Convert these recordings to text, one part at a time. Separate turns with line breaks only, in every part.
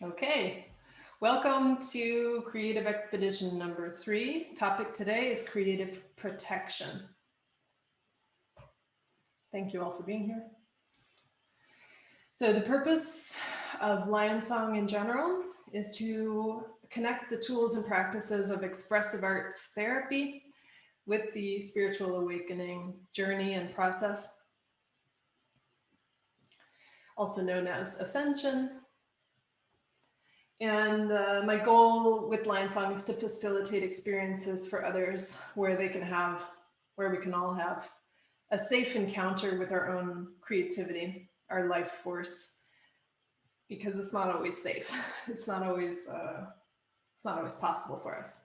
Okay, welcome to Creative Expedition number 3. Topic today is creative protection. Thank you all for being here. So the purpose of LionSong in general is to connect the tools and practices of expressive arts therapy with the spiritual awakening journey and process, also known as ascension. And my goal with LionSong is to facilitate experiences for others where we can all have a safe encounter with our own creativity, our life force, because it's not always safe. It's not always possible for us.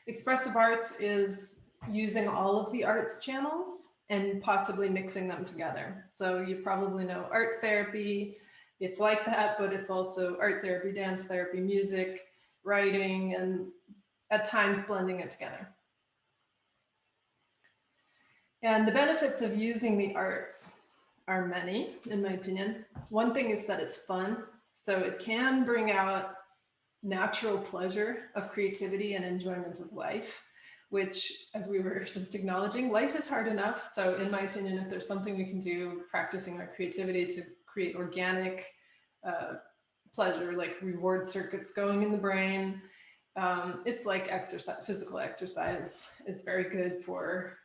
Expressive arts is using all of the arts channels and possibly mixing them together. So you probably know art therapy. It's like that, but it's also art therapy, dance therapy, music, writing, and at times blending it together. And the benefits of using the arts are many, in my opinion. One thing is that it's fun. So it can bring out natural pleasure of creativity and enjoyment of life, which, as we were just acknowledging, life is hard enough. So in my opinion, if there's something we can do practicing our creativity to create organic pleasure, like reward circuits going in the brain, it's like exercise, physical exercise is very good for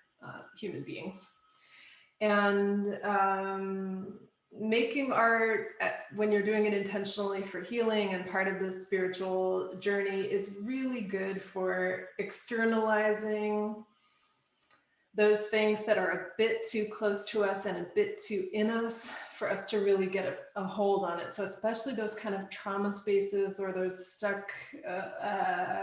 human beings. And making art, when you're doing it intentionally for healing and part of the spiritual journey, is really good for externalizing those things that are a bit too close to us and a bit too in us for us to really get a hold on it. So especially those kind of trauma spaces or those stuck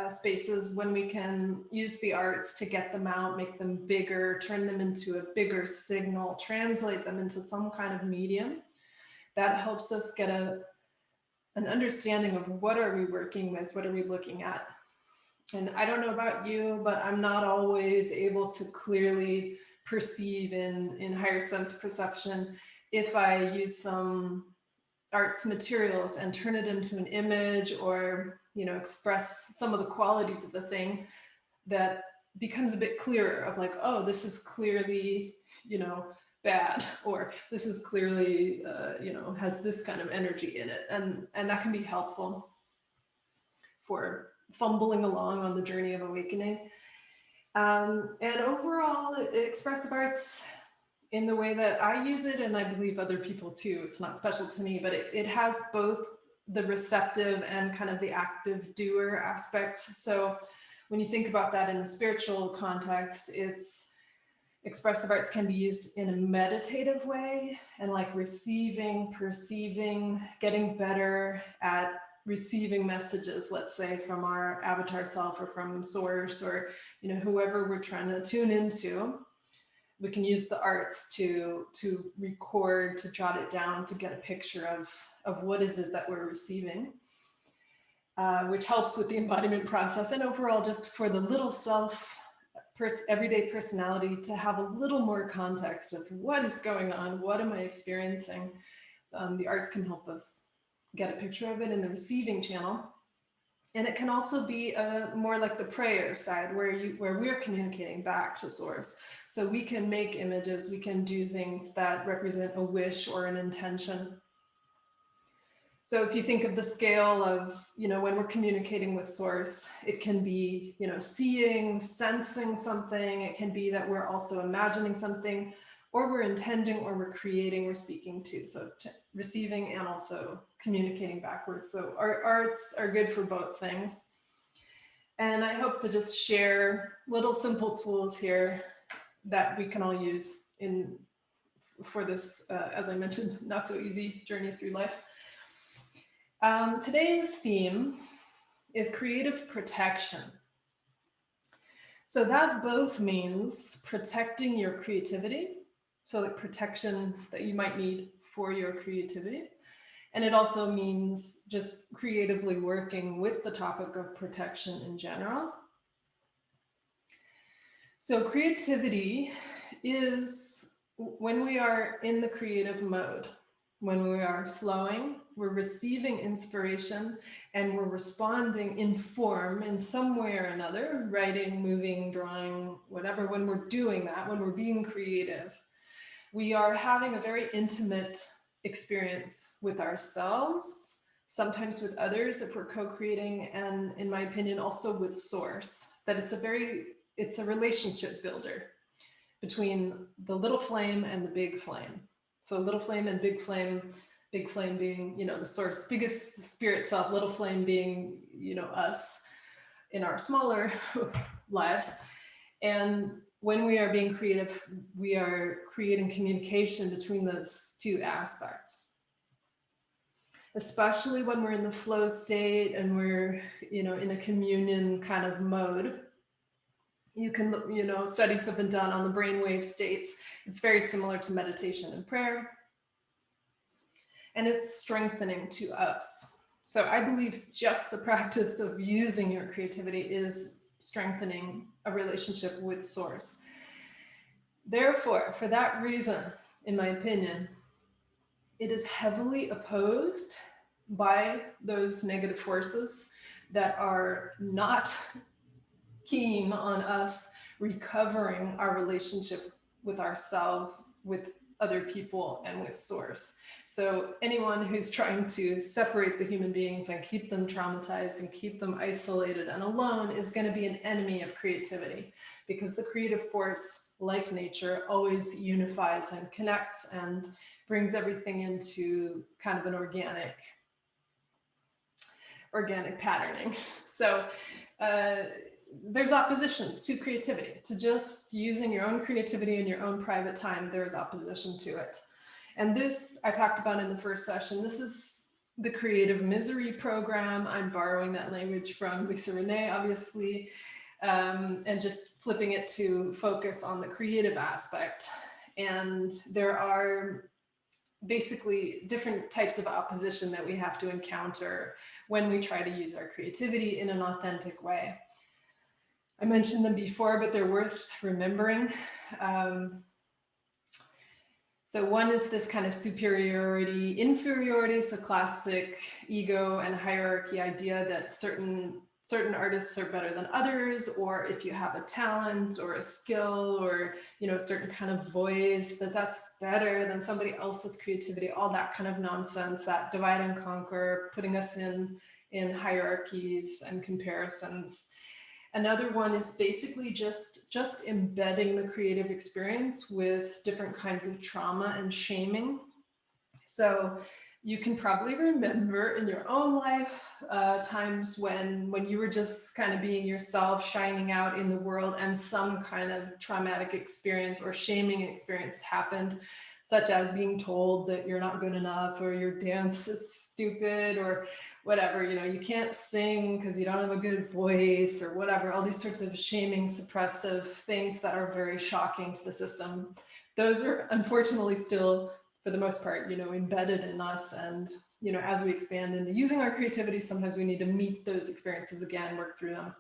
spaces, when we can use the arts to get them out, make them bigger, turn them into a bigger signal, translate them into some kind of medium, that helps us get an understanding of what are we working with, what are we looking at. And I don't know about you, but I'm not always able to clearly perceive in higher sense perception if I use some arts materials and turn it into an image or, express some of the qualities of the thing, that becomes a bit clearer of like, oh, this is clearly, bad, or this is clearly, has this kind of energy in it. And that can be helpful for fumbling along on the journey of awakening. And overall, expressive arts, in the way that I use it, and I believe other people too, it's not special to me, but it has both the receptive and kind of the active doer aspects. So when you think about that in the spiritual context, expressive arts can be used in a meditative way and like receiving, perceiving, getting better at receiving messages, let's say from our avatar self or from source, or whoever we're trying to tune into. We can use the arts to record, to jot it down, to get a picture of what is it that we're receiving, which helps with the embodiment process, and overall just for the little self, everyday personality, to have a little more context of what is going on, what am I experiencing. The arts can help us get a picture of it in the receiving channel. And it can also be more like the prayer side, where we're communicating back to source. So we can make images, we can do things that represent a wish or an intention. So if you think of the scale of, when we're communicating with source, it can be, seeing, sensing something. It can be that we're also imagining something, or we're intending, or we're creating, we're speaking to. So receiving and also communicating backwards. So our arts are good for both things. And I hope to just share little simple tools here that we can all use for this, as I mentioned, not so easy journey through life. Today's theme is creative protection. So that both means protecting your creativity, so the protection that you might need for your creativity. And it also means just creatively working with the topic of protection in general. So creativity is when we are in the creative mode. When we are flowing, we're receiving inspiration and we're responding in form in some way or another, writing, moving, drawing, whatever. When we're doing that, when we're being creative, we are having a very intimate experience with ourselves, sometimes with others if we're co-creating, and in my opinion, also with source. That it's a relationship builder between the little flame and the big flame. So little flame and big flame being, the source, biggest spirit self, little flame being, us in our smaller lives. And when we are being creative, we are creating communication between those two aspects. Especially when we're in the flow state and we're, in a communion kind of mode. You can, studies have been done on the brainwave states. It's very similar to meditation and prayer. And it's strengthening to us. So I believe just the practice of using your creativity is strengthening a relationship with source. Therefore, for that reason, in my opinion, it is heavily opposed by those negative forces that are not keen on us recovering our relationship with ourselves, with other people, and with source. So anyone who's trying to separate the human beings and keep them traumatized and keep them isolated and alone is going to be an enemy of creativity, because the creative force, like nature, always unifies and connects and brings everything into kind of an organic patterning. So there's opposition to creativity, to just using your own creativity in your own private time. There's opposition to it. And this I talked about in the first session. This is the Creative Misery program. I'm borrowing that language from Lisa Renee, obviously, and just flipping it to focus on the creative aspect. And there are basically different types of opposition that we have to encounter when we try to use our creativity in an authentic way. I mentioned them before, but they're worth remembering. So one is this kind of superiority, inferiority, so classic ego and hierarchy idea that certain artists are better than others, or if you have a talent or a skill or a certain kind of voice, that's better than somebody else's creativity, all that kind of nonsense, that divide and conquer, putting us in hierarchies and comparisons. Another one is basically just embedding the creative experience with different kinds of trauma and shaming. So you can probably remember in your own life times when you were just kind of being yourself, shining out in the world, and some kind of traumatic experience or shaming experience happened, such as being told that you're not good enough, or your dance is stupid, or whatever, you can't sing because you don't have a good voice, or whatever, all these sorts of shaming, suppressive things that are very shocking to the system. Those are unfortunately still, for the most part, embedded in us. And, as we expand into using our creativity, sometimes we need to meet those experiences again, work through them.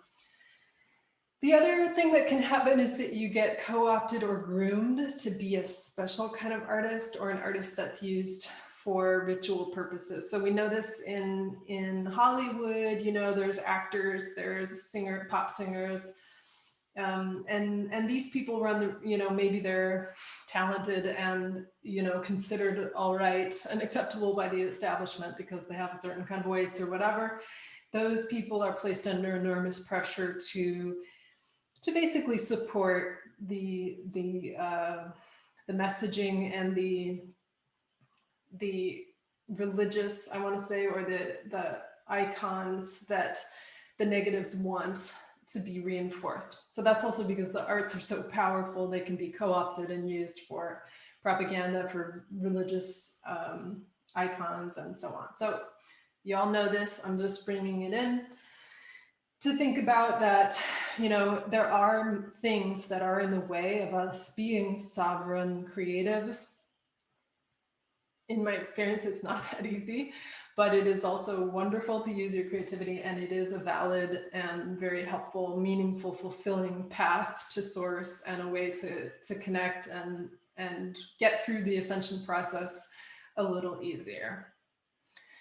The other thing that can happen is that you get co-opted or groomed to be a special kind of artist, or an artist that's used for ritual purposes. So we know this in Hollywood, there's actors, there's pop singers, and these people run the, maybe they're talented and, considered all right and acceptable by the establishment because they have a certain kind of voice or whatever. Those people are placed under enormous pressure to basically support the messaging and the religious, I want to say, or the icons that the negatives want to be reinforced. So that's also because the arts are so powerful, they can be co-opted and used for propaganda, for religious icons, and so on. So you all know this, I'm just bringing it in to think about that, there are things that are in the way of us being sovereign creatives. In my experience, it's not that easy, but it is also wonderful to use your creativity, and it is a valid and very helpful, meaningful, fulfilling path to source, and a way to connect and get through the ascension process a little easier.